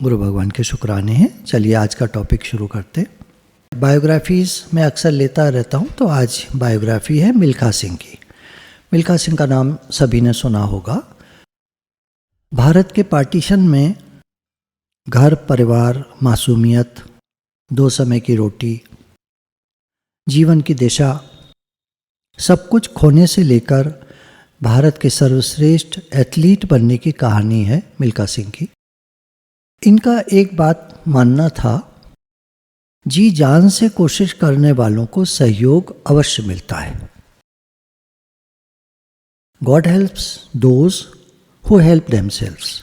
गुरु भगवान के शुक्राने हैं। चलिए आज का टॉपिक शुरू करते। बायोग्राफीज़ मैं अक्सर लेता रहता हूँ, तो आज बायोग्राफी है मिल्खा सिंह की। मिल्खा सिंह का नाम सभी ने सुना होगा। भारत के पार्टीशन में घर, परिवार, मासूमियत, 2 समय की रोटी, जीवन की दिशा, सब कुछ खोने से लेकर भारत के सर्वश्रेष्ठ एथलीट बनने की कहानी है मिल्खा सिंह की। इनका एक बात मानना था, जी जान से कोशिश करने वालों को सहयोग अवश्य मिलता है। God helps those who help themselves.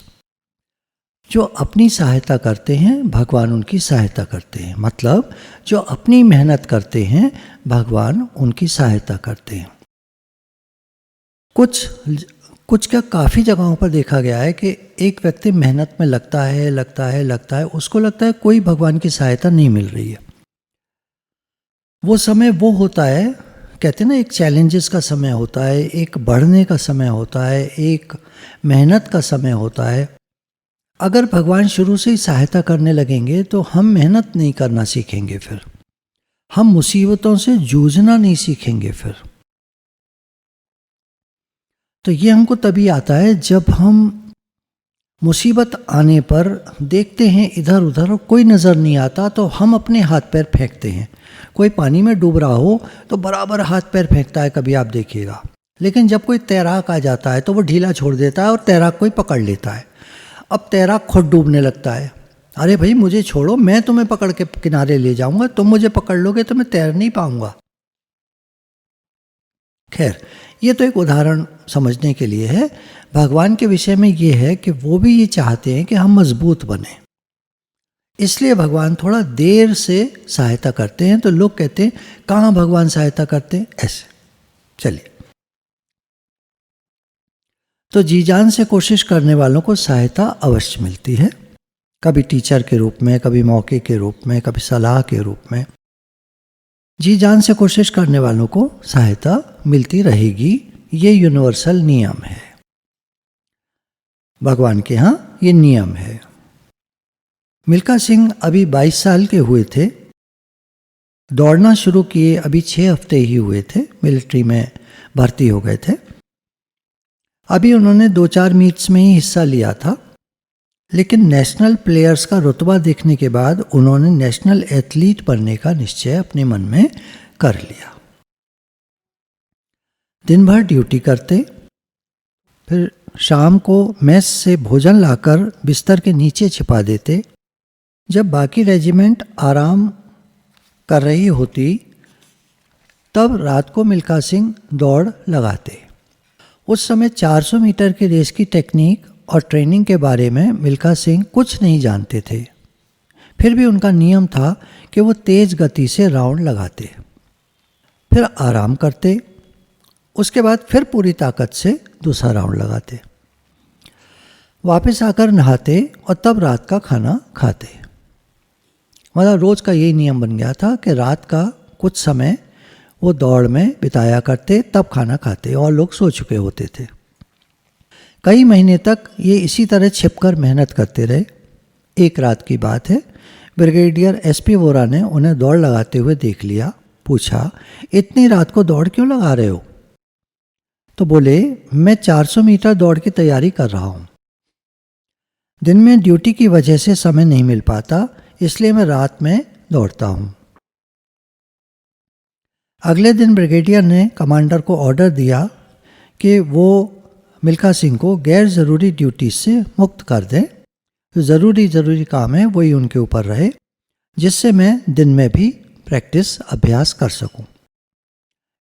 जो अपनी सहायता करते हैं भगवान उनकी सहायता करते हैं। मतलब जो अपनी मेहनत करते हैं भगवान उनकी सहायता करते हैं। कुछ क्या काफ़ी जगहों पर देखा गया है कि एक व्यक्ति मेहनत में लगता है, उसको लगता है कोई भगवान की सहायता नहीं मिल रही है। वो समय वो होता है, कहते हैं ना, एक चैलेंजेस का समय होता है, एक बढ़ने का समय होता है, एक मेहनत का समय होता है। अगर भगवान शुरू से ही सहायता करने लगेंगे तो हम मेहनत नहीं करना सीखेंगे, फिर हम मुसीबतों से जूझना नहीं सीखेंगे। फिर तो ये हमको तभी आता है जब हम मुसीबत आने पर देखते हैं इधर उधर कोई नज़र नहीं आता, तो हम अपने हाथ पैर फेंकते हैं। कोई पानी में डूब रहा हो तो बराबर हाथ पैर फेंकता है, कभी आप देखिएगा। लेकिन जब कोई तैराक आ जाता है तो वो ढीला छोड़ देता है और तैराक कोई पकड़ लेता है। अब तैराक खुद डूबने लगता है, अरे भाई मुझे छोड़ो, मैं तुम्हें पकड़ के किनारे ले जाऊंगा, तुम मुझे पकड़ लोगे तो मैं तैर नहीं पाऊंगा। खैर, ये तो एक उदाहरण समझने के लिए है। भगवान के विषय में ये है कि वो भी ये चाहते हैं कि हम मजबूत बने, इसलिए भगवान थोड़ा देर से सहायता करते हैं। तो लोग कहते हैं कहाँ भगवान सहायता करते हैं, ऐसे। चलिए, तो जी जान से कोशिश करने वालों को सहायता अवश्य मिलती है, कभी टीचर के रूप में, कभी मौके के रूप में, कभी सलाह के रूप में। जी जान से कोशिश करने वालों को सहायता मिलती रहेगी, ये यूनिवर्सल नियम है। भगवान के यहाँ ये नियम है। मिल्खा सिंह अभी 22 साल के हुए थे, दौड़ना शुरू किए अभी 6 हफ्ते ही हुए थे, मिलिट्री में भर्ती हो गए थे। अभी उन्होंने 2-4 मीट्स में ही हिस्सा लिया था, लेकिन नेशनल प्लेयर्स का रुतबा देखने के बाद उन्होंने नेशनल एथलीट बनने का निश्चय अपने मन में कर लिया। दिन भर ड्यूटी करते, फिर शाम को मेस से भोजन लाकर बिस्तर के नीचे छिपा देते। जब बाकी रेजिमेंट आराम कर रही होती तब रात को मिल्खा सिंह दौड़ लगाते। उस समय 400 मीटर की रेस की टेक्निक और ट्रेनिंग के बारे में मिल्खा सिंह कुछ नहीं जानते थे। फिर भी उनका नियम था कि वो तेज़ गति से राउंड लगाते, फिर आराम करते, उसके बाद फिर पूरी ताकत से दूसरा राउंड लगाते, वापस आकर नहाते और तब रात का खाना खाते। मतलब रोज़ का यही नियम बन गया था कि रात का कुछ समय वो दौड़ में बिताया करते, तब खाना खाते और लोग सो चुके होते थे। कई महीने तक ये इसी तरह छिपकर मेहनत करते रहे। एक रात की बात है, ब्रिगेडियर SP वोरा ने उन्हें दौड़ लगाते हुए देख लिया। पूछा, इतनी रात को दौड़ क्यों लगा रहे हो? तो बोले, मैं 400 मीटर दौड़ की तैयारी कर रहा हूँ। दिन में ड्यूटी की वजह से समय नहीं मिल पाता, इसलिए मैं रात में दौड़ता हूँ। अगले दिन ब्रिगेडियर ने कमांडर को ऑर्डर दिया कि वो मिल्खा सिंह को गैर ज़रूरी ड्यूटी से मुक्त कर दें। तो ज़रूरी काम है वही उनके ऊपर रहे, जिससे मैं दिन में भी प्रैक्टिस अभ्यास कर सकूं।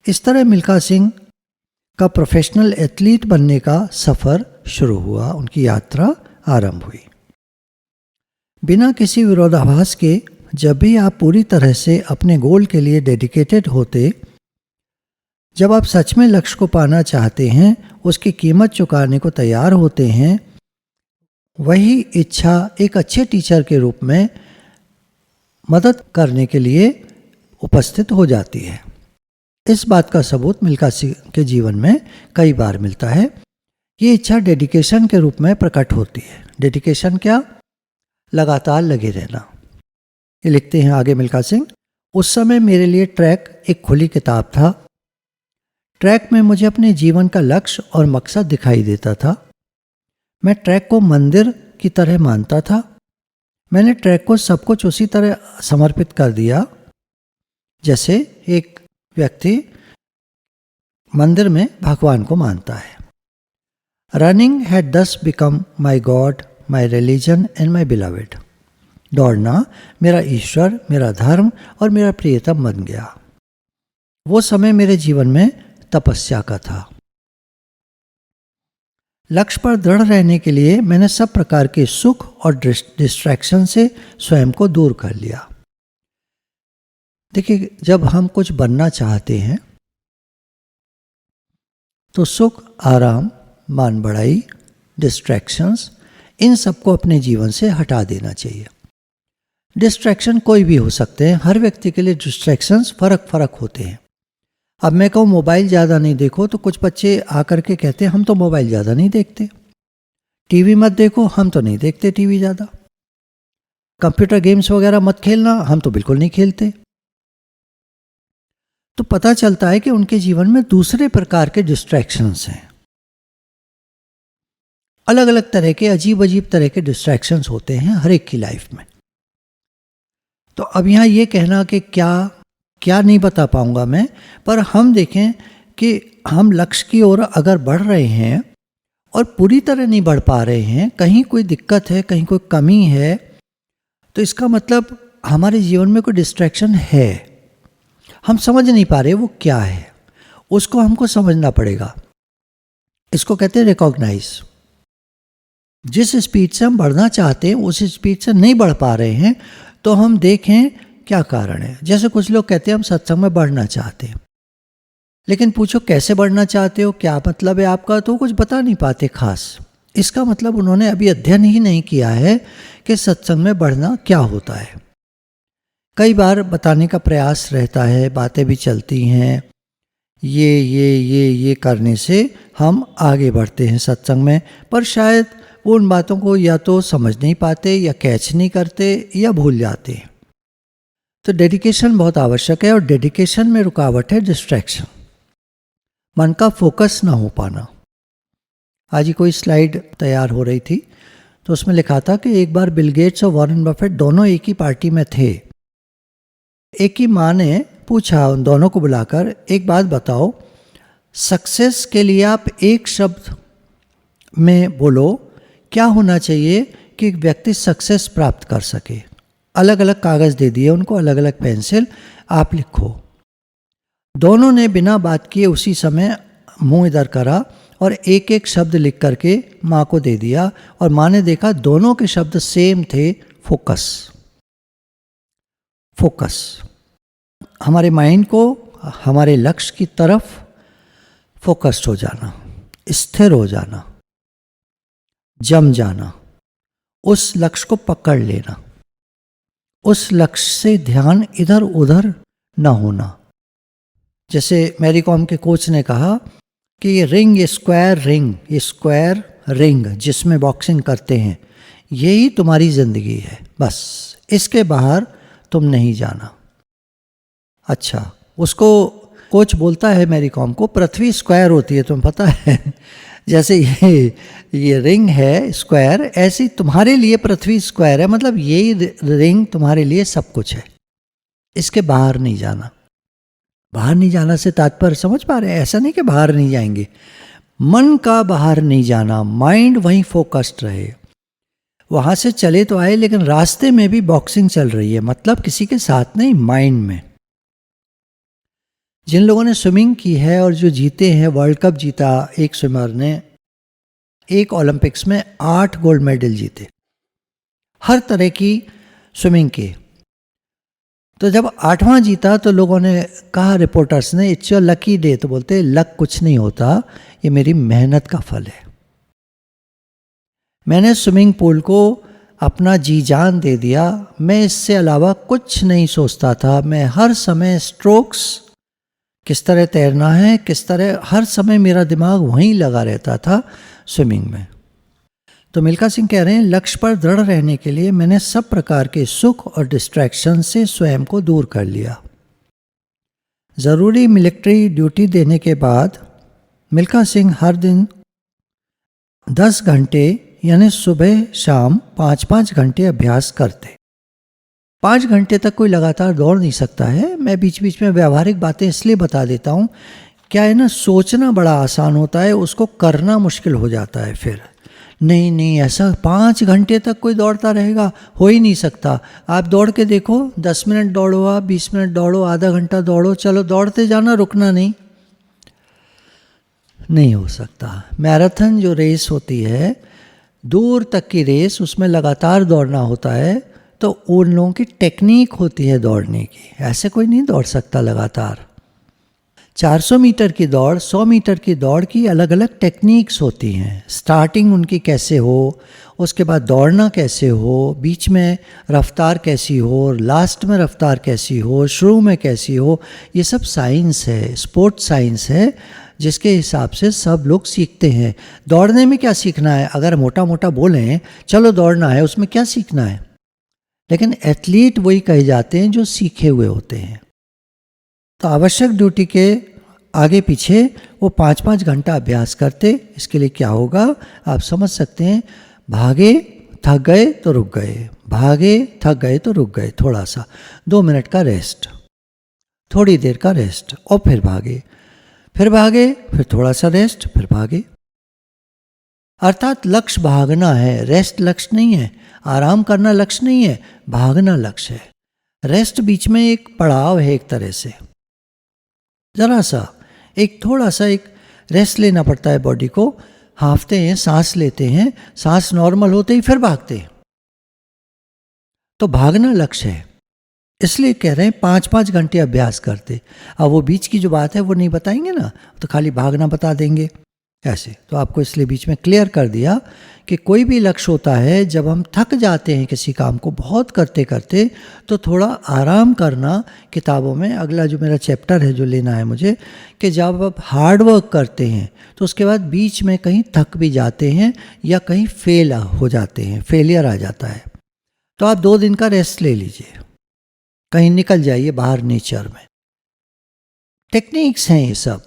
इस तरह मिल्खा सिंह का प्रोफेशनल एथलीट बनने का सफ़र शुरू हुआ, उनकी यात्रा आरंभ हुई। बिना किसी विरोधाभास के जब भी आप पूरी तरह से अपने गोल के लिए डेडिकेटेड होते, जब आप सच में लक्ष्य को पाना चाहते हैं, उसकी कीमत चुकाने को तैयार होते हैं, वही इच्छा एक अच्छे टीचर के रूप में मदद करने के लिए उपस्थित हो जाती है। इस बात का सबूत मिल्खा सिंह के जीवन में कई बार मिलता है। ये इच्छा डेडिकेशन के रूप में प्रकट होती है। डेडिकेशन क्या? लगातार लगे रहना। ये लिखते हैं आगे मिल्खा सिंह, उस समय मेरे लिए ट्रैक एक खुली किताब था। ट्रैक में मुझे अपने जीवन का लक्ष्य और मकसद दिखाई देता था। मैं ट्रैक को मंदिर की तरह मानता था। मैंने ट्रैक को सब कुछ उसी तरह समर्पित कर दिया जैसे एक व्यक्ति मंदिर में भगवान को मानता है। रनिंग हैड दस become my God, my religion and my beloved. दौड़ना मेरा ईश्वर, मेरा धर्म और मेरा प्रियतम बन गया। वो समय मेरे जीवन में तपस्या का था। लक्ष्य पर दृढ़ रहने के लिए मैंने सब प्रकार के सुख और डिस्ट्रैक्शन से स्वयं को दूर कर लिया। देखिए, जब हम कुछ बनना चाहते हैं तो सुख, आराम, मान बढ़ाई, डिस्ट्रैक्शंस, इन सबको अपने जीवन से हटा देना चाहिए। डिस्ट्रैक्शन कोई भी हो सकते हैं, हर व्यक्ति के लिए डिस्ट्रैक्शंस फर्क होते हैं। अब मैं कहूँ मोबाइल ज़्यादा नहीं देखो तो कुछ बच्चे आकर के कहते हैं हम तो मोबाइल ज़्यादा नहीं देखते। टीवी मत देखो, हम तो नहीं देखते टीवी ज़्यादा। कंप्यूटर गेम्स वगैरह मत खेलना, हम तो बिल्कुल नहीं खेलते। तो पता चलता है कि उनके जीवन में दूसरे प्रकार के डिस्ट्रैक्शंस हैं। अलग अलग तरह के अजीब अजीब तरह के डिस्ट्रैक्शंस होते हैं हर एक की लाइफ में। तो अब यहाँ ये कहना कि क्या नहीं बता पाऊंगा मैं, पर हम देखें कि हम लक्ष्य की ओर अगर बढ़ रहे हैं और पूरी तरह नहीं बढ़ पा रहे हैं, कहीं कोई दिक्कत है, कहीं कोई कमी है, तो इसका मतलब हमारे जीवन में कोई डिस्ट्रैक्शन है। हम समझ नहीं पा रहे वो क्या है, उसको हमको समझना पड़ेगा। इसको कहते हैं रिकॉग्नाइज। जिस स्पीड से हम बढ़ना चाहते हैं उस स्पीड से नहीं बढ़ पा रहे हैं, तो हम देखें क्या कारण है। जैसे कुछ लोग कहते हैं हम सत्संग में बढ़ना चाहते हैं, लेकिन पूछो कैसे बढ़ना चाहते हो, क्या मतलब है आपका, तो कुछ बता नहीं पाते खास। इसका मतलब उन्होंने अभी अध्ययन ही नहीं किया है कि सत्संग में बढ़ना क्या होता है। कई बार बताने का प्रयास रहता है, बातें भी चलती हैं, ये करने से हम आगे बढ़ते हैं सत्संग में, पर शायद वो उन बातों को या तो समझ नहीं पाते या कैच नहीं करते या भूल जाते हैं। तो डेडिकेशन बहुत आवश्यक है, और डेडिकेशन में रुकावट है डिस्ट्रैक्शन, मन का फोकस ना हो पाना। आज ही कोई स्लाइड तैयार हो रही थी तो उसमें लिखा था कि एक बार बिल गेट्स और वॉरेन बफेट दोनों एक ही पार्टी में थे। एक की माँ ने पूछा उन दोनों को बुलाकर, एक बात बताओ, सक्सेस के लिए आप एक शब्द में बोलो, क्या होना चाहिए कि एक व्यक्ति सक्सेस प्राप्त कर सके। अलग अलग कागज़ दे दिए उनको, अलग अलग पेंसिल, आप लिखो। दोनों ने बिना बात किए उसी समय मुंह इधर करा और एक एक शब्द लिख करके माँ को दे दिया, और माँ ने देखा दोनों के शब्द सेम थे, फोकस। फोकस हमारे माइंड को हमारे लक्ष्य की तरफ फोकस्ड हो जाना, स्थिर हो जाना, जम जाना, उस लक्ष्य को पकड़ लेना, उस लक्ष्य से ध्यान इधर उधर ना होना। जैसे मैरी कॉम के कोच ने कहा कि ये रिंग, ये स्क्वायर रिंग जिसमें बॉक्सिंग करते हैं, यही तुम्हारी जिंदगी है, बस इसके बाहर तुम नहीं जाना। अच्छा, उसको कोच बोलता है मैरी कॉम को, पृथ्वी स्क्वायर होती है, तुम्हें पता है। जैसे ये रिंग है स्क्वायर, ऐसी तुम्हारे लिए पृथ्वी स्क्वायर है, मतलब यही रिंग तुम्हारे लिए सब कुछ है, इसके बाहर नहीं जाना। बाहर नहीं जाना से तात्पर्य समझ पा रहे हैं? ऐसा नहीं कि बाहर नहीं जाएंगे, मन का बाहर नहीं जाना, माइंड वहीं फोकस्ड रहे। वहां से चले तो आए, लेकिन रास्ते में भी बॉक्सिंग चल रही है, मतलब किसी के साथ नहीं, माइंड में। जिन लोगों ने स्विमिंग की है और जो जीते हैं, वर्ल्ड कप जीता एक स्विमर ने, एक ओलंपिक्स में 8 गोल्ड मेडल जीते, हर तरह की स्विमिंग के। तो जब 8वां जीता तो लोगों ने कहा, रिपोर्टर्स ने, इट्स योर लकी डे। तो बोलते लक कुछ नहीं होता, ये मेरी मेहनत का फल है। मैंने स्विमिंग पूल को अपना जी जान दे दिया, मैं इससे अलावा कुछ नहीं सोचता था। मैं हर समय स्ट्रोक्स, किस तरह तैरना है, किस तरह, हर समय मेरा दिमाग वहीं लगा रहता था स्विमिंग में। तो मिल्खा सिंह कह रहे हैं, लक्ष्य पर दृढ़ रहने के लिए मैंने सब प्रकार के सुख और डिस्ट्रैक्शन से स्वयं को दूर कर लिया। ज़रूरी मिलिट्री ड्यूटी देने के बाद मिल्खा सिंह हर दिन 10 घंटे यानी सुबह शाम 5-5 घंटे अभ्यास करते। 5 घंटे तक कोई लगातार दौड़ नहीं सकता है। मैं बीच बीच में व्यावहारिक बातें इसलिए बता देता हूँ, क्या है ना, सोचना बड़ा आसान होता है, उसको करना मुश्किल हो जाता है। फिर नहीं ऐसा 5 घंटे तक कोई दौड़ता रहेगा, हो ही नहीं सकता। आप दौड़ के देखो, 10 मिनट दौड़ो, आप 20 मिनट दौड़ो, आधा घंटा दौड़ो, चलो दौड़ते जाना, रुकना नहीं हो सकता। मैराथन जो रेस होती है, दूर तक की रेस, उसमें लगातार दौड़ना होता है, तो उन लोगों की टेक्निक होती है दौड़ने की। ऐसे कोई नहीं दौड़ सकता लगातार। 400 मीटर की दौड़, 100 मीटर की दौड़ की अलग अलग टेक्निक्स होती हैं। स्टार्टिंग उनकी कैसे हो, उसके बाद दौड़ना कैसे हो, बीच में रफ्तार कैसी हो, लास्ट में रफ्तार कैसी हो, शुरू में कैसी हो, ये सब साइंस है, स्पोर्ट साइंस है, जिसके हिसाब से सब लोग सीखते हैं। दौड़ने में क्या सीखना है, अगर मोटा मोटा बोलें चलो दौड़ना है, उसमें क्या सीखना है, लेकिन एथलीट वही कहे जाते हैं जो सीखे हुए होते हैं। तो आवश्यक ड्यूटी के आगे पीछे वो 5-5 घंटा अभ्यास करते। इसके लिए क्या होगा आप समझ सकते हैं, भागे थक गए तो रुक गए, भागे थक गए तो रुक गए, थोड़ा सा 2 मिनट का रेस्ट, थोड़ी देर का रेस्ट, और फिर भागे, फिर थोड़ा सा रेस्ट, फिर भागे। अर्थात लक्ष्य भागना है, रेस्ट लक्ष्य नहीं है, आराम करना लक्ष्य नहीं है, भागना लक्ष्य है। रेस्ट बीच में एक पड़ाव है, एक तरह से जरा सा एक थोड़ा सा एक रेस्ट लेना पड़ता है बॉडी को। हांफते हैं, सांस लेते हैं, सांस नॉर्मल होते ही फिर भागते हैं। तो भागना लक्ष्य है, इसलिए कह रहे हैं 5-5 घंटे अभ्यास करते। अब वो बीच की जो बात है वो नहीं बताएंगे ना, तो खाली भागना बता देंगे ऐसे। तो आपको इसलिए बीच में क्लियर कर दिया कि कोई भी लक्ष्य होता है, जब हम थक जाते हैं किसी काम को बहुत करते करते, तो थोड़ा आराम करना। किताबों में अगला जो मेरा चैप्टर है जो लेना है मुझे, कि जब आप हार्ड वर्क करते हैं तो उसके बाद बीच में कहीं थक भी जाते हैं या कहीं फेल हो जाते हैं, फेलियर आ जाता है, तो आप 2 दिन का रेस्ट ले लीजिए, कहीं निकल जाइए बाहर नेचर में। टेक्निक्स हैं ये सब।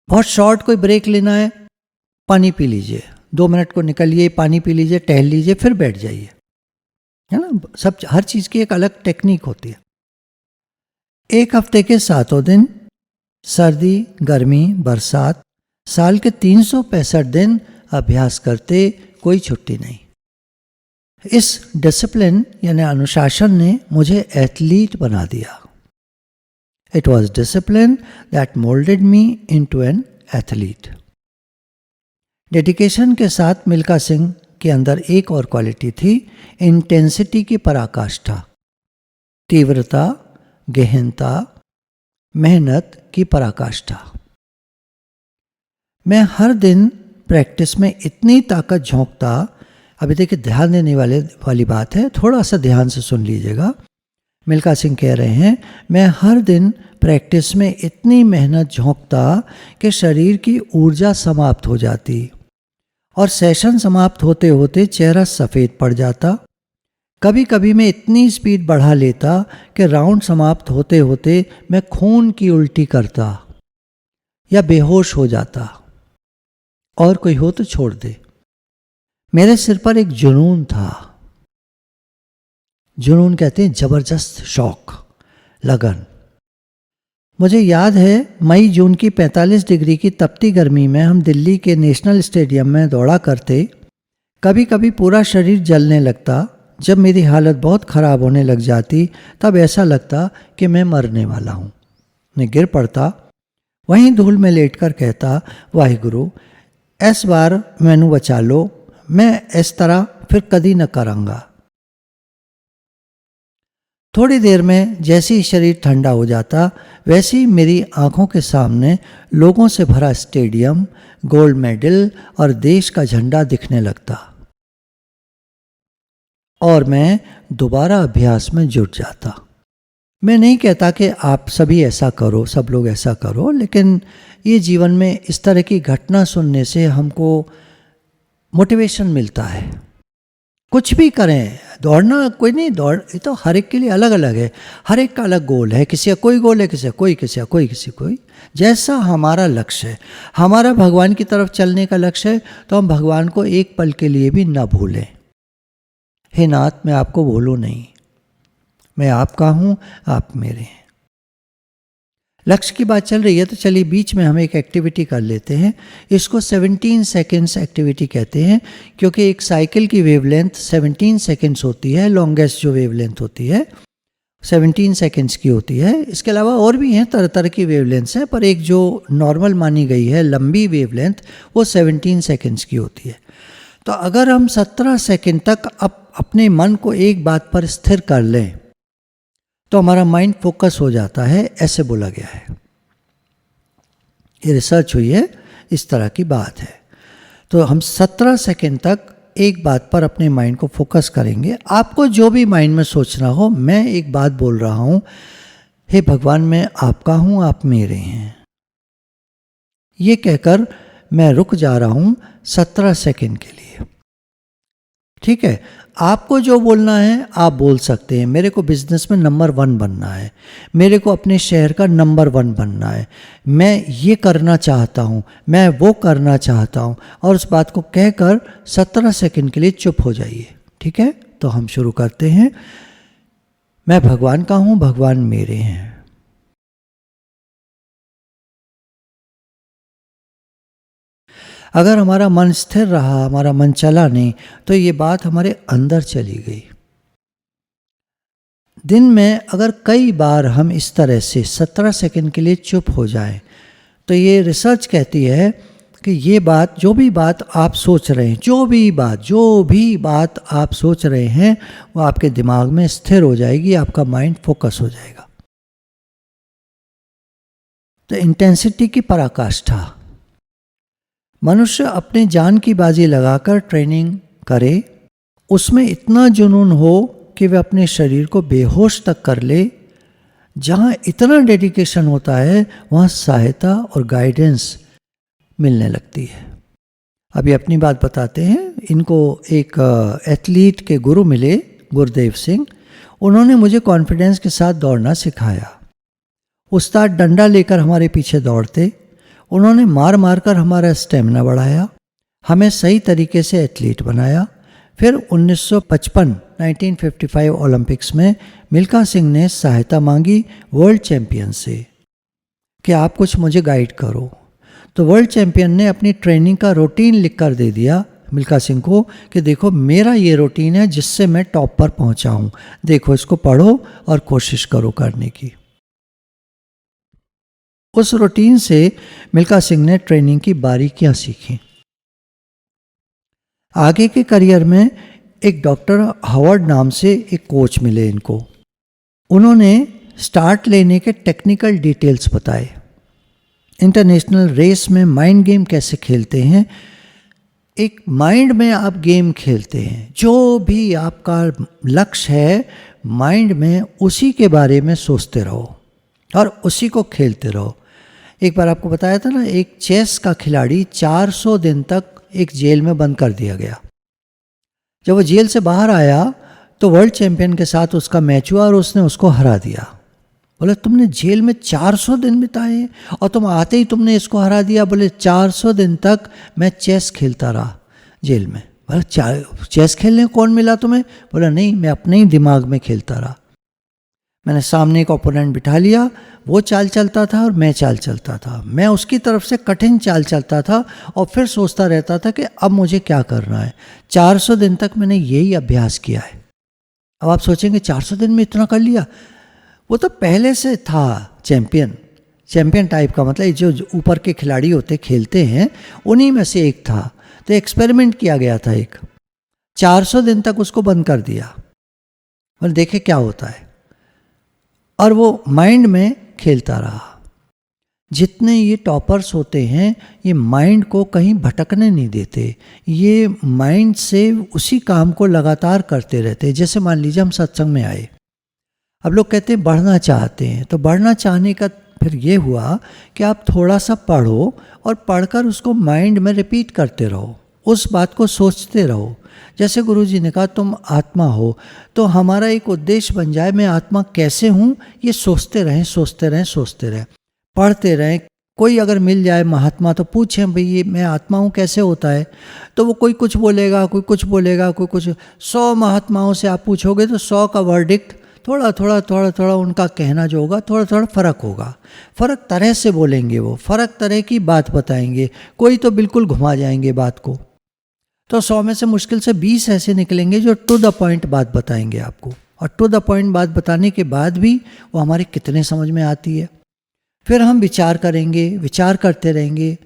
बहुत शॉर्ट कोई ब्रेक लेना है, पानी पी लीजिए, 2 मिनट को निकलिए, पानी पी लीजिए, टहल लीजिए, फिर बैठ जाइए, है ना। सब हर चीज़ की एक अलग टेक्निक होती है। 1 हफ्ते के 7 दिन, सर्दी गर्मी बरसात, साल के 365 दिन अभ्यास करते, कोई छुट्टी नहीं। इस डिसिप्लिन यानी अनुशासन ने मुझे एथलीट बना दिया। It was discipline that molded me into an athlete. Dedication के साथ मिल्खा सिंह के अंदर एक और क्वालिटी थी, इंटेंसिटी की पराकाष्ठा, तीव्रता, गहनता, मेहनत की पराकाष्ठा। मैं हर दिन प्रैक्टिस में इतनी ताकत झोंकता। अभी देखिए ध्यान देने वाली बात है, थोड़ा सा ध्यान से सुन लीजिएगा। मिल्खा सिंह कह रहे हैं, मैं हर दिन प्रैक्टिस में इतनी मेहनत झोंकता कि शरीर की ऊर्जा समाप्त हो जाती और सेशन समाप्त होते होते चेहरा सफ़ेद पड़ जाता। कभी कभी मैं इतनी स्पीड बढ़ा लेता कि राउंड समाप्त होते होते मैं खून की उल्टी करता या बेहोश हो जाता। और कोई हो तो छोड़ दे। मेरे सिर पर एक जुनून था। जुनून कहते हैं जबरदस्त शौक, लगन। मुझे याद है मई जून की 45 डिग्री की तपती गर्मी में हम दिल्ली के नेशनल स्टेडियम में दौड़ा करते। कभी कभी पूरा शरीर जलने लगता। जब मेरी हालत बहुत ख़राब होने लग जाती तब ऐसा लगता कि मैं मरने वाला हूँ। मैं गिर पड़ता, वहीं धूल में लेटकर कहता, वाहिगुरु इस बार मैनू बचा लो, मैं इस तरह फिर कदी न करांगा। थोड़ी देर में जैसे ही शरीर ठंडा हो जाता वैसे ही मेरी आंखों के सामने लोगों से भरा स्टेडियम, गोल्ड मेडल और देश का झंडा दिखने लगता और मैं दोबारा अभ्यास में जुट जाता। मैं नहीं कहता कि आप सभी ऐसा करो, सब लोग ऐसा करो, लेकिन ये जीवन में इस तरह की घटना सुनने से हमको मोटिवेशन मिलता है। कुछ भी करें, दौड़ना कोई नहीं, दौड़ ये तो हर एक के लिए अलग अलग है, हर एक का अलग गोल है, किसी का कोई गोल है, किसी का कोई, किसी का कोई, किसी कोई, जैसा हमारा लक्ष्य है। हमारा भगवान की तरफ चलने का लक्ष्य है तो हम भगवान को एक पल के लिए भी ना भूलें। हे नाथ, मैं आपको भूलूं नहीं, मैं आपका हूँ, आप मेरे हैं। लक्ष्य की बात चल रही है तो चलिए बीच में हम एक एक्टिविटी कर लेते हैं। इसको 17 सेकेंड्स एक्टिविटी कहते हैं, क्योंकि एक साइकिल की वेवलेंथ 17 सेकेंड्स होती है, लॉन्गेस्ट जो वेवलेंथ होती है 17 सेकेंड्स की होती है। इसके अलावा और भी हैं, तरह तरह की वेवलेंथ्स हैं, पर एक जो नॉर्मल मानी गई है लंबी वेवलेंथ वो 17 सेकेंड्स की होती है। तो अगर हम 17 सेकेंड तक अपने मन को एक बात पर स्थिर कर लें तो हमारा माइंड फोकस हो जाता है, ऐसे बोला गया है। ये रिसर्च हुई है, इस तरह की बात है। तो हम 17 सेकेंड तक एक बात पर अपने माइंड को फोकस करेंगे। आपको जो भी माइंड में सोचना हो, मैं एक बात बोल रहा हूँ, हे भगवान मैं आपका हूँ, आप मेरे हैं। ये कहकर मैं रुक जा रहा हूँ 17 सेकेंड के लिए। ठीक है, आपको जो बोलना है आप बोल सकते हैं। मेरे को बिजनेस में नंबर 1 बनना है, मेरे को अपने शहर का नंबर 1 बनना है, मैं ये करना चाहता हूँ, मैं वो करना चाहता हूँ, और उस बात को कहकर 17 सेकंड के लिए चुप हो जाइए। ठीक है, तो हम शुरू करते हैं। मैं भगवान का हूँ, भगवान मेरे हैं। अगर हमारा मन स्थिर रहा, हमारा मन चला नहीं, तो ये बात हमारे अंदर चली गई। दिन में अगर कई बार हम इस तरह से 17 सेकंड के लिए चुप हो जाएं, तो ये रिसर्च कहती है कि ये बात, जो भी बात आप सोच रहे हैं, जो भी बात आप सोच रहे हैं, वो आपके दिमाग में स्थिर हो जाएगी, आपका माइंड फोकस हो जाएगा। तो इंटेंसिटी की पराकाष्ठा। मनुष्य अपने जान की बाजी लगाकर ट्रेनिंग करे, उसमें इतना जुनून हो कि वह अपने शरीर को बेहोश तक कर ले। जहाँ इतना डेडिकेशन होता है वहाँ सहायता और गाइडेंस मिलने लगती है। अभी अपनी बात बताते हैं। इनको एक एथलीट के गुरु मिले, गुरुदेव सिंह। उन्होंने मुझे कॉन्फिडेंस के साथ दौड़ना सिखाया। उस्ताद डंडा लेकर हमारे पीछे दौड़ते, उन्होंने मार मार कर हमारा स्टेमिना बढ़ाया, हमें सही तरीके से एथलीट बनाया। फिर 1955 ओलंपिक्स में मिल्खा सिंह ने सहायता मांगी वर्ल्ड चैंपियन से कि आप कुछ मुझे गाइड करो। तो वर्ल्ड चैंपियन ने अपनी ट्रेनिंग का रूटीन लिख कर दे दिया मिल्खा सिंह को कि देखो मेरा ये रूटीन है जिससे मैं टॉप पर पहुंचा हूं, देखो इसको पढ़ो और कोशिश करो करने की। उस रूटीन से मिल्खा सिंह ने ट्रेनिंग की बारीकियां सीखी। आगे के करियर में एक डॉक्टर हावर्ड नाम से एक कोच मिले इनको। उन्होंने स्टार्ट लेने के टेक्निकल डिटेल्स बताए। इंटरनेशनल रेस में माइंड गेम कैसे खेलते हैं। एक माइंड में आप गेम खेलते हैं, जो भी आपका लक्ष्य है माइंड में उसी के बारे में सोचते रहो और उसी को खेलते रहो। एक बार आपको बताया था ना, एक चेस का खिलाड़ी 400 दिन तक एक जेल में बंद कर दिया गया। जब वो जेल से बाहर आया तो वर्ल्ड चैंपियन के साथ उसका मैच हुआ और उसने उसको हरा दिया। बोले तुमने जेल में 400 दिन बिताए और तुम आते ही तुमने इसको हरा दिया। बोले 400 दिन तक मैं चेस खेलता रहा जेल में। बोले चेस खेलने कौन मिला तुम्हें? बोला नहीं, मैं अपने ही दिमाग में खेलता रहा। मैंने सामने एक ओपोनेंट बिठा लिया, वो चाल चलता था और मैं चाल चलता था। मैं उसकी तरफ से कठिन चाल चलता था और फिर सोचता रहता था कि अब मुझे क्या करना है। 400 दिन तक मैंने यही अभ्यास किया है। अब आप सोचेंगे 400 दिन में इतना कर लिया? वो तो पहले से था चैंपियन टाइप का, मतलब जो ऊपर के खिलाड़ी होते खेलते हैं उन्हीं में से एक था। तो एक्सपेरिमेंट किया गया था एक, 400 दिन तक उसको बंद कर दिया और देखे क्या होता है। और वो माइंड में खेलता रहा। जितने ये टॉपर्स होते हैं ये माइंड को कहीं भटकने नहीं देते, ये माइंड से उसी काम को लगातार करते रहते हैं। जैसे मान लीजिए हम सत्संग में आए, अब लोग कहते हैं बढ़ना चाहते हैं, तो बढ़ना चाहने का फिर ये हुआ कि आप थोड़ा सा पढ़ो और पढ़कर उसको माइंड में रिपीट करते रहो, उस बात को सोचते रहो। जैसे गुरुजी ने कहा तुम आत्मा हो, तो हमारा एक उद्देश्य बन जाए मैं आत्मा कैसे हूँ, ये सोचते रहें सोचते रहें सोचते रहें, पढ़ते रहें। कोई अगर मिल जाए महात्मा तो पूछें भाई ये मैं आत्मा हूँ कैसे होता है, तो वो कोई कुछ बोलेगा, कोई कुछ बोलेगा, कोई कुछ। 100 महात्माओं से आप पूछोगे तो 100 का वर्डिक्ट थोड़ा थोड़ा थोड़ा थोड़ा उनका कहना जो होगा थोड़ा थोड़ा फ़र्क होगा। फ़र्क तरह से बोलेंगे, वो फ़र्क तरह की बात बताएंगे, कोई तो बिल्कुल घुमा जाएंगे बात को। तो 100 में से मुश्किल से 20 ऐसे निकलेंगे जो टू द पॉइंट बात बताएंगे आपको, और टू द पॉइंट बात बताने के बाद भी वो हमारे कितने समझ में आती है। फिर हम विचार करेंगे, विचार करते रहेंगे।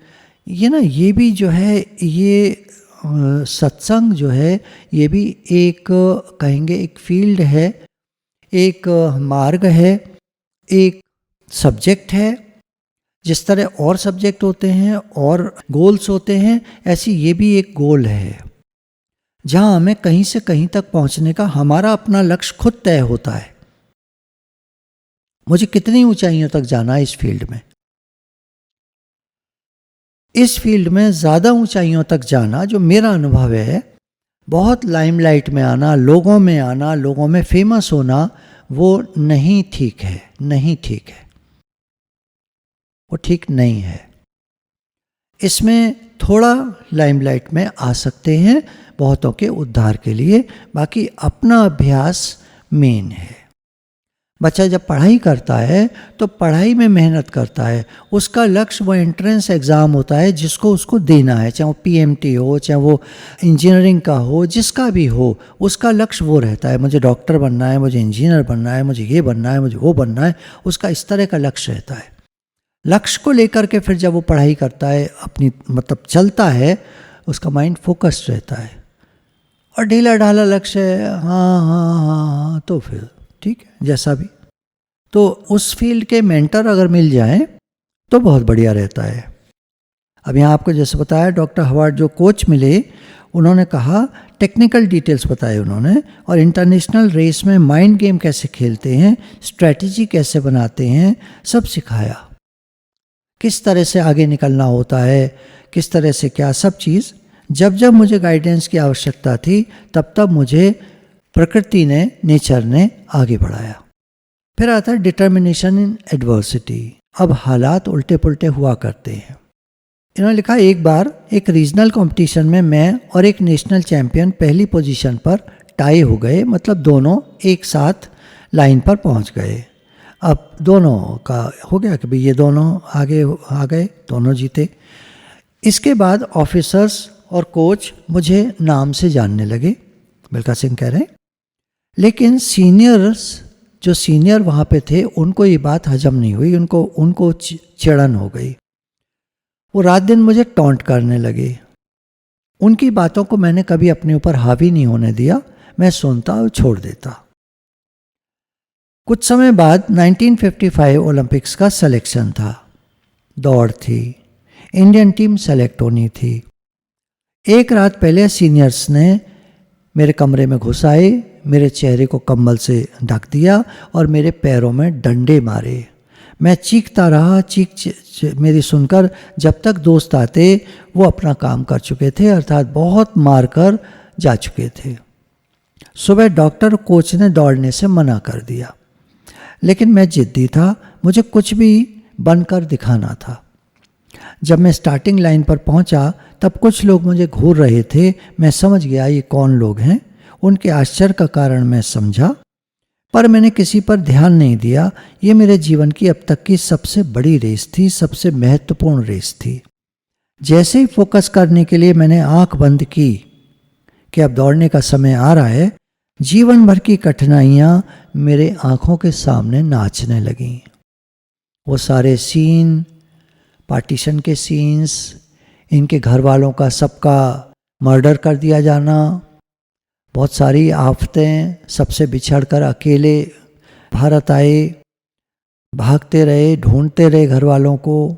ये भी जो है ये सत्संग जो है ये भी एक कहेंगे एक फील्ड है, एक मार्ग है, एक सब्जेक्ट है। जिस तरह और सब्जेक्ट होते हैं और गोल्स होते हैं, ऐसी ये भी एक गोल है जहां हमें कहीं से कहीं तक पहुंचने का हमारा अपना लक्ष्य खुद तय होता है। मुझे कितनी ऊंचाइयों तक जाना है इस फील्ड में, इस फील्ड में ज़्यादा ऊंचाइयों तक जाना जो मेरा अनुभव है, बहुत लाइमलाइट में आना, लोगों में आना, लोगों में फेमस होना, वो नहीं ठीक है, नहीं ठीक है, वो ठीक नहीं है। इसमें थोड़ा लाइमलाइट में आ सकते हैं बहुतों के उद्धार के लिए, बाकी अपना अभ्यास मेन है। बच्चा जब पढ़ाई करता है तो पढ़ाई में मेहनत करता है, उसका लक्ष्य वो एंट्रेंस एग्ज़ाम होता है जिसको उसको देना है, चाहे वो पीएमटी हो, चाहे वो इंजीनियरिंग का हो, जिसका भी हो, उसका लक्ष्य वो रहता है। मुझे डॉक्टर बनना है, मुझे इंजीनियर बनना है, मुझे ये बनना है, मुझे वो बनना है, उसका इस तरह का लक्ष्य रहता है। लक्ष्य को लेकर के फिर जब वो पढ़ाई करता है, अपनी मतलब चलता है, उसका माइंड फोकस्ड रहता है। और ढीला ढाला लक्ष्य है, हाँ हाँ हाँ हाँ, तो फिर ठीक है जैसा भी। तो उस फील्ड के मेंटर अगर मिल जाएं तो बहुत बढ़िया रहता है। अब यहाँ आपको जैसे बताया डॉक्टर हवार्ड जो कोच मिले, उन्होंने कहा टेक्निकल डिटेल्स बताए उन्होंने, और इंटरनेशनल रेस में माइंड गेम कैसे खेलते हैं, स्ट्रैटेजी कैसे बनाते हैं, सब सिखाया। किस तरह से आगे निकलना होता है, किस तरह से क्या, सब चीज़। जब जब मुझे गाइडेंस की आवश्यकता थी तब तब मुझे प्रकृति ने, नेचर ने आगे बढ़ाया। फिर आता है डिटर्मिनेशन इन एडवर्सिटी। अब हालात उल्टे पुल्टे हुआ करते हैं। इन्होंने लिखा एक बार एक रीजनल कंपटीशन में मैं और एक नेशनल चैंपियन पहली पोजीशन पर टाई हो गए, मतलब दोनों एक साथ लाइन पर पहुंच गए। अब दोनों का हो गया कि भाई ये दोनों आगे आ गए, दोनों जीते। इसके बाद ऑफिसर्स और कोच मुझे नाम से जानने लगे, मिल्खा सिंह कह रहे हैं, लेकिन जो सीनियर वहाँ पे थे उनको ये बात हजम नहीं हुई, उनको चिड़न हो गई। वो रात दिन मुझे टॉन्ट करने लगे। उनकी बातों को मैंने कभी अपने ऊपर हावी नहीं होने दिया, मैं सुनता और छोड़ देता। कुछ समय बाद 1955 ओलंपिक्स का सिलेक्शन था, दौड़ थी, इंडियन टीम सेलेक्ट होनी थी। एक रात पहले सीनियर्स ने मेरे कमरे में घुस आए, मेरे चेहरे को कंबल से ढक दिया और मेरे पैरों में डंडे मारे। मैं चीखता रहा, चीख मेरी सुनकर जब तक दोस्त आते वो अपना काम कर चुके थे, अर्थात बहुत मारकर जा चुके थे। सुबह डॉक्टर कोच ने दौड़ने से मना कर दिया, लेकिन मैं जिद्दी था, मुझे कुछ भी बनकर दिखाना था। जब मैं स्टार्टिंग लाइन पर पहुंचा तब कुछ लोग मुझे घूर रहे थे। मैं समझ गया ये कौन लोग हैं। उनके आश्चर्य का कारण मैं समझा, पर मैंने किसी पर ध्यान नहीं दिया। ये मेरे जीवन की अब तक की सबसे बड़ी रेस थी, सबसे महत्वपूर्ण रेस थी। जैसे ही फोकस करने के लिए मैंने आंख बंद की कि अब दौड़ने का समय आ रहा है, जीवन भर की कठिनाइयाँ मेरे आंखों के सामने नाचने लगीं। वो सारे सीन, पार्टीशन के सीन्स, इनके घर वालों का सबका मर्डर कर दिया जाना, बहुत सारी आफतें, सबसे बिछड़कर अकेले भारत आए, भागते रहे, ढूंढते रहे घर वालों को।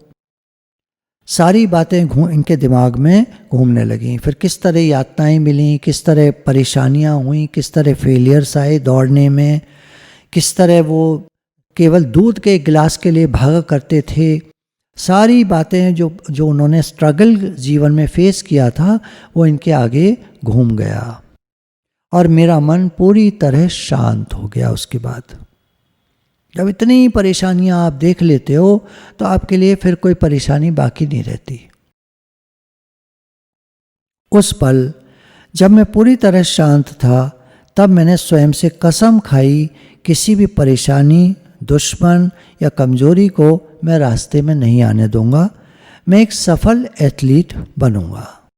सारी बातें इनके दिमाग में घूमने लगीं। फिर किस तरह यातनाएं मिलीं, किस तरह परेशानियां हुई, किस तरह फेलियर्स आए दौड़ने में, किस तरह वो केवल दूध के गिलास के लिए भागा करते थे, सारी बातें जो उन्होंने स्ट्रगल जीवन में फेस किया था वो इनके आगे घूम गया और मेरा मन पूरी तरह शांत हो गया। उसके बाद जब इतनी परेशानियां आप देख लेते हो तो आपके लिए फिर कोई परेशानी बाकी नहीं रहती। उस पल जब मैं पूरी तरह शांत था तब मैंने स्वयं से कसम खाई, किसी भी परेशानी, दुश्मन या कमजोरी को मैं रास्ते में नहीं आने दूंगा। मैं एक सफल एथलीट बनूंगा।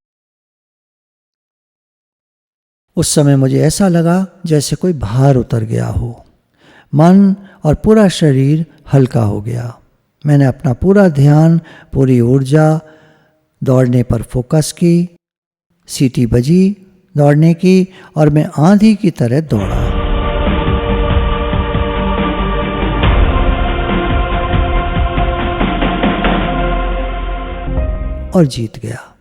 उस समय मुझे ऐसा लगा जैसे कोई भार उतर गया हो। मन और पूरा शरीर हल्का हो गया। मैंने अपना पूरा ध्यान, पूरी ऊर्जा दौड़ने पर फोकस की। सीटी बजी दौड़ने की और मैं आंधी की तरह दौड़ा। और जीत गया।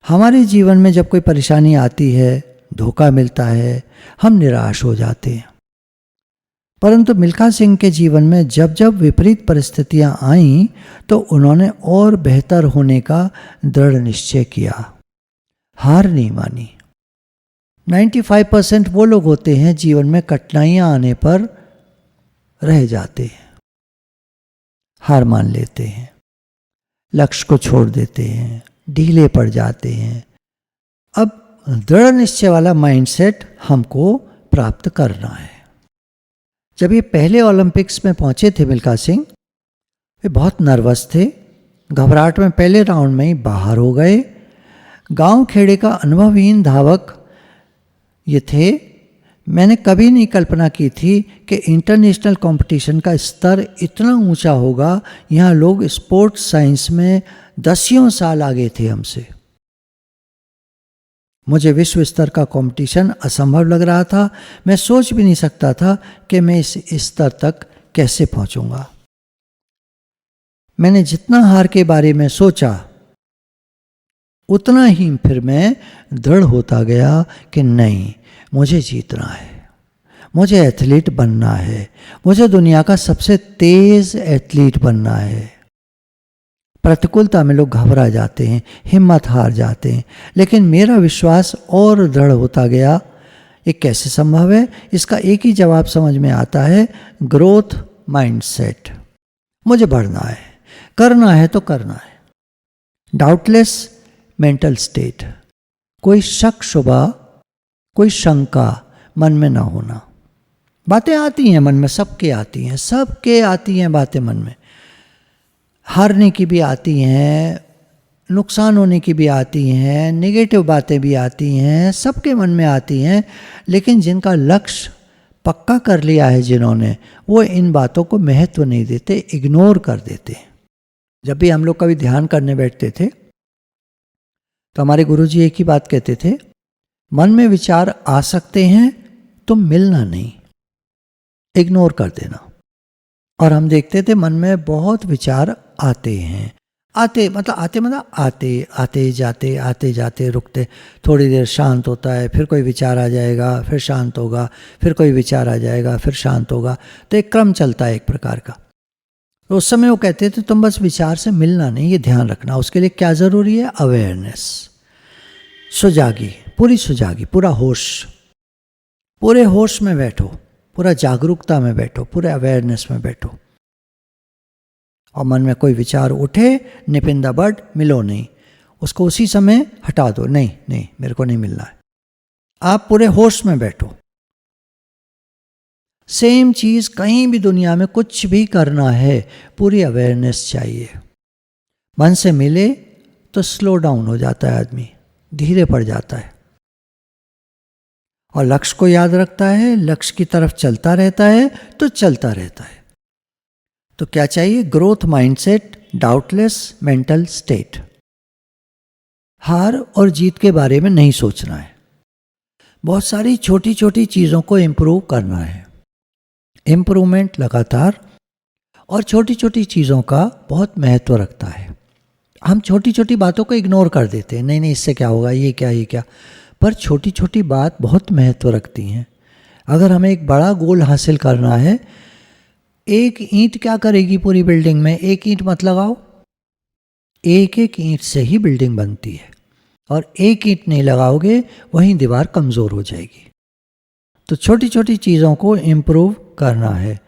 हमारे जीवन में जब कोई परेशानी आती है, धोखा मिलता है, हम निराश हो जाते हैं। परंतु मिल्खा सिंह के जीवन में जब जब विपरीत परिस्थितियां आईं तो उन्होंने और बेहतर होने का दृढ़ निश्चय किया, हार नहीं मानी। 95% वो लोग होते हैं जीवन में कठिनाइयां आने पर रह जाते हैं, हार मान लेते हैं, लक्ष्य को छोड़ देते हैं, ढीले पड़ जाते हैं। अब दृढ़ निश्चय वाला माइंडसेट हमको प्राप्त करना है। जब ये पहले ओलंपिक्स में पहुंचे थे मिल्खा सिंह, वे बहुत नर्वस थे। घबराहट में पहले राउंड में ही बाहर हो गए। गांव खेड़े का अनुभवहीन धावक ये थे। मैंने कभी नहीं कल्पना की थी कि इंटरनेशनल कंपटीशन का स्तर इतना ऊंचा होगा। यहाँ लोग स्पोर्ट्स साइंस में दसियों साल आगे थे हमसे। मुझे विश्व स्तर का कंपटीशन असंभव लग रहा था। मैं सोच भी नहीं सकता था कि मैं इस स्तर तक कैसे पहुंचूंगा। मैंने जितना हार के बारे में सोचा उतना ही फिर मैं दृढ़ होता गया कि नहीं, मुझे जीतना है, मुझे एथलीट बनना है, मुझे दुनिया का सबसे तेज एथलीट बनना है। प्रतिकूलता में लोग घबरा जाते हैं, हिम्मत हार जाते हैं, लेकिन मेरा विश्वास और दृढ़ होता गया। ये कैसे संभव है? इसका एक ही जवाब समझ में आता है, ग्रोथ माइंडसेट। मुझे बढ़ना है, करना है तो करना है। डाउटलेस मेंटल स्टेट, कोई शक शुबा, कोई शंका मन में ना होना। बातें आती हैं मन में, सबके आती हैं, सबके आती हैं बातें मन में। हारने की भी आती हैं, नुकसान होने की भी आती हैं, नेगेटिव बातें भी आती हैं, सबके मन में आती हैं। लेकिन जिनका लक्ष्य पक्का कर लिया है जिन्होंने, वो इन बातों को महत्व नहीं देते, इग्नोर कर देते। जब भी हम लोग कभी ध्यान करने बैठते थे तो हमारे गुरुजी एक ही बात कहते थे, मन में विचार आ सकते हैं तो मिलना नहीं, इग्नोर कर देना। और हम देखते थे मन में बहुत विचार आते हैं, आते जाते रुकते, थोड़ी देर शांत होता है, फिर कोई विचार आ जाएगा, फिर शांत होगा, फिर कोई विचार आ जाएगा, फिर शांत होगा। तो एक क्रम चलता है एक प्रकार का। तो उस समय वो कहते थे तुम बस विचार से मिलना नहीं, ये ध्यान रखना। उसके लिए क्या ज़रूरी है? अवेयरनेस, सुजागी, पूरी सुजागी, पूरा होश, पूरे होश में बैठो, पूरा जागरूकता में बैठो, पूरे अवेयरनेस में बैठो। और मन में कोई विचार उठे, निपिन द बड, मिलो नहीं, उसको उसी समय हटा दो। नहीं, मेरे को नहीं मिलना है। आप पूरे होश में बैठो। सेम चीज कहीं भी दुनिया में कुछ भी करना है, पूरी अवेयरनेस चाहिए। मन से मिले तो स्लो डाउन हो जाता है आदमी, धीरे पड़ जाता है, और लक्ष्य को याद रखता है, लक्ष्य की तरफ चलता रहता है तो चलता रहता है। तो क्या चाहिए? Growth mindset, doubtless mental state. हार और जीत के बारे में नहीं सोचना है, बहुत सारी छोटी छोटी चीज़ों को इम्प्रूव करना है। इम्प्रूवमेंट लगातार, और छोटी छोटी चीज़ों का बहुत महत्व रखता है। हम छोटी छोटी बातों को इग्नोर कर देते हैं, नहीं इससे क्या होगा, ये क्या, पर छोटी छोटी बात बहुत महत्व रखती हैं। अगर हमें एक बड़ा गोल हासिल करना है, एक ईंट क्या करेगी पूरी बिल्डिंग में? एक ईंट मत लगाओ, एक एक ईंट से ही बिल्डिंग बनती है, और एक ईंट नहीं लगाओगे वहीं दीवार कमज़ोर हो जाएगी। तो छोटी छोटी चीज़ों को इम्प्रूव करना है।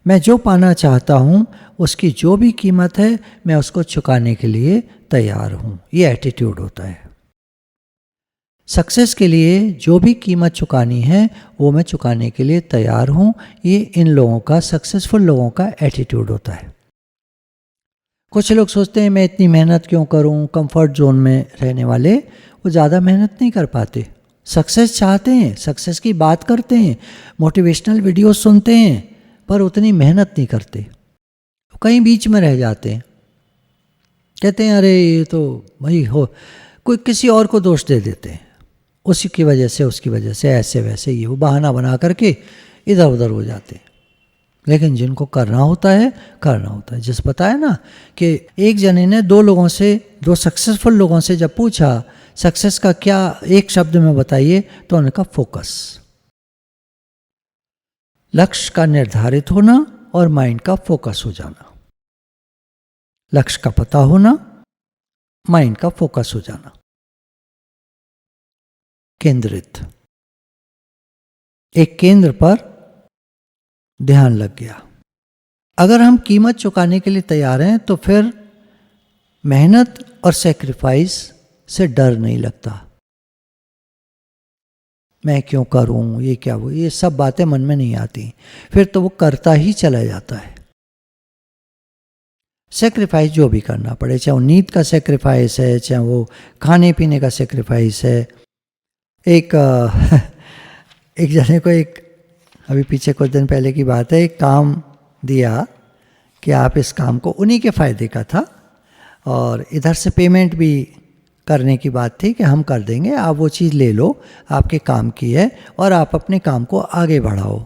मैं जो पाना चाहता हूँ उसकी जो भी कीमत है मैं उसको चुकाने के लिए तैयार हूँ, ये एटीट्यूड होता है। सक्सेस के लिए जो भी कीमत चुकानी है वो मैं चुकाने के लिए तैयार हूँ, ये इन लोगों का, सक्सेसफुल लोगों का एटीट्यूड होता है। कुछ लोग सोचते हैं मैं इतनी मेहनत क्यों करूं, कंफर्ट जोन में रहने वाले वो ज़्यादा मेहनत नहीं कर पाते। सक्सेस चाहते हैं, सक्सेस की बात करते हैं, मोटिवेशनल वीडियोस सुनते हैं, पर उतनी मेहनत नहीं करते, कहीं बीच में रह जाते हैं। कहते हैं अरे ये तो भाई हो, कोई किसी और को दोष दे देते हैं, उसी की वजह से, उसकी वजह से, ऐसे वैसे, ये वो बहाना बना करके इधर उधर हो जाते हैं। लेकिन जिनको करना होता है, करना होता है। जिस पता है ना कि एक जने ने दो लोगों से, दो सक्सेसफुल लोगों से जब पूछा सक्सेस का क्या एक शब्द में बताइए, तो उन्होंने कहा फोकस। लक्ष्य का निर्धारित होना और माइंड का फोकस हो जाना। लक्ष्य का पता होना, माइंड का फोकस हो जाना, केंद्रित, एक केंद्र पर ध्यान लग गया। अगर हम कीमत चुकाने के लिए तैयार हैं तो फिर मेहनत और सेक्रीफाइस से डर नहीं लगता। मैं क्यों करूं, ये क्या, वो, ये सब बातें मन में नहीं आती, फिर तो वो करता ही चला जाता है। सेक्रीफाइस जो भी करना पड़े, चाहे वो नींद का सेक्रीफाइस है, चाहे वो खाने पीने का सेक्रीफाइस है। एक जने को अभी पीछे कुछ दिन पहले की बात है, एक काम दिया कि आप इस काम को, उन्हीं के फ़ायदे का था, और इधर से पेमेंट भी करने की बात थी कि हम कर देंगे, आप वो चीज़ ले लो, आपके काम की है, और आप अपने काम को आगे बढ़ाओ।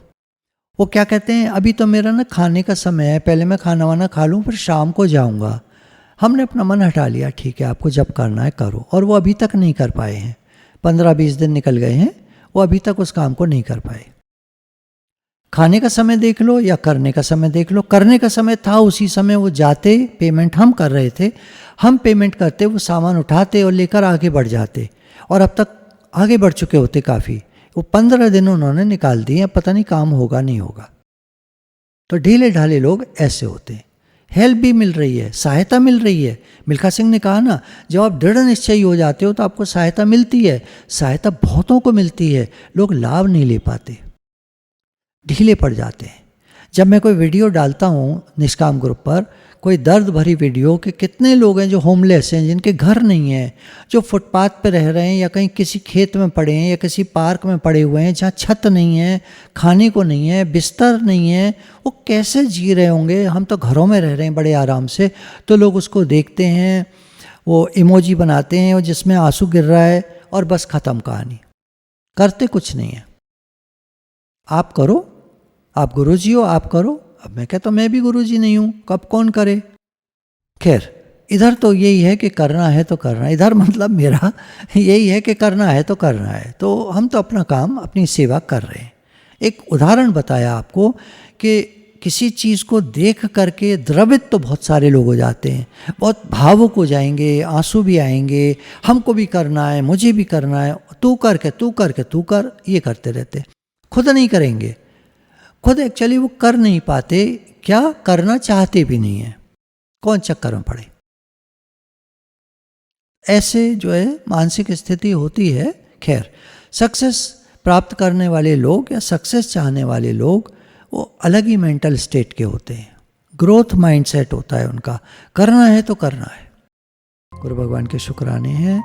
वो क्या कहते हैं, अभी तो मेरा ना खाने का समय है, पहले मैं खाना वाना खा लूँ, फिर शाम को जाऊँगा। हमने अपना मन हटा लिया, ठीक है आपको जब करना है करो, और वो अभी तक नहीं कर पाए हैं। 15-20 दिन निकल गए हैं, वो अभी तक उस काम को नहीं कर पाए। खाने का समय देख लो या करने का समय देख लो, करने का समय था, उसी समय वो जाते, पेमेंट हम कर रहे थे, हम पेमेंट करते, वो सामान उठाते और लेकर आगे बढ़ जाते, और अब तक आगे बढ़ चुके होते काफ़ी। वो 15 दिन उन्होंने निकाल दिए, पता नहीं काम होगा नहीं होगा। तो ढीले ढाले लोग ऐसे होते हैं। हेल्प भी मिल रही है, सहायता मिल रही है। मिल्खा सिंह ने कहा ना, जब आप दृढ़ निश्चयी हो जाते हो तो आपको सहायता मिलती है, सहायता बहुतों को मिलती है, लोग लाभ नहीं ले पाते, ढीले पड़ जाते हैं। जब मैं कोई वीडियो डालता हूँ निष्काम ग्रुप पर, कोई दर्द भरी वीडियो, कि कितने लोग हैं जो होमलेस हैं, जिनके घर नहीं है, जो फुटपाथ पर रह रहे हैं, या कहीं किसी खेत में पड़े हैं, या किसी पार्क में पड़े हुए हैं जहाँ छत नहीं है, खाने को नहीं है, बिस्तर नहीं है, वो कैसे जी रहे होंगे। हम तो घरों में रह रहे हैं बड़े आराम से, तो लोग उसको देखते हैं, वो इमोजी बनाते हैं जिसमें आंसू गिर रहा है, और बस ख़त्म कहानी, करते कुछ नहीं है। आप करो, आप गुरुजी हो, आप करो। अब मैं कहता हूँ मैं भी गुरुजी नहीं हूँ, कब कौन करे। खैर, इधर तो यही है कि करना है तो करना है, इधर मतलब मेरा यही है कि करना है तो करना है। तो हम तो अपना काम, अपनी सेवा कर रहे हैं। एक उदाहरण बताया आपको कि किसी चीज़ को देख करके द्रवित तो बहुत सारे लोग हो जाते हैं, बहुत भावुक हो जाएंगे, आंसू भी आएंगे, हमको भी करना है, मुझे भी करना है, तू करके तू करके तू कर, ये करते रहते, खुद नहीं करेंगे। खुद एक्चुअली वो कर नहीं पाते, क्या करना चाहते भी नहीं है, कौन चक्कर में पड़े। ऐसे जो है मानसिक स्थिति होती है। खैर, सक्सेस प्राप्त करने वाले लोग या सक्सेस चाहने वाले लोग वो अलग ही मेंटल स्टेट के होते हैं, ग्रोथ माइंडसेट होता है उनका, करना है तो करना है। गुरु भगवान के शुक्राने हैं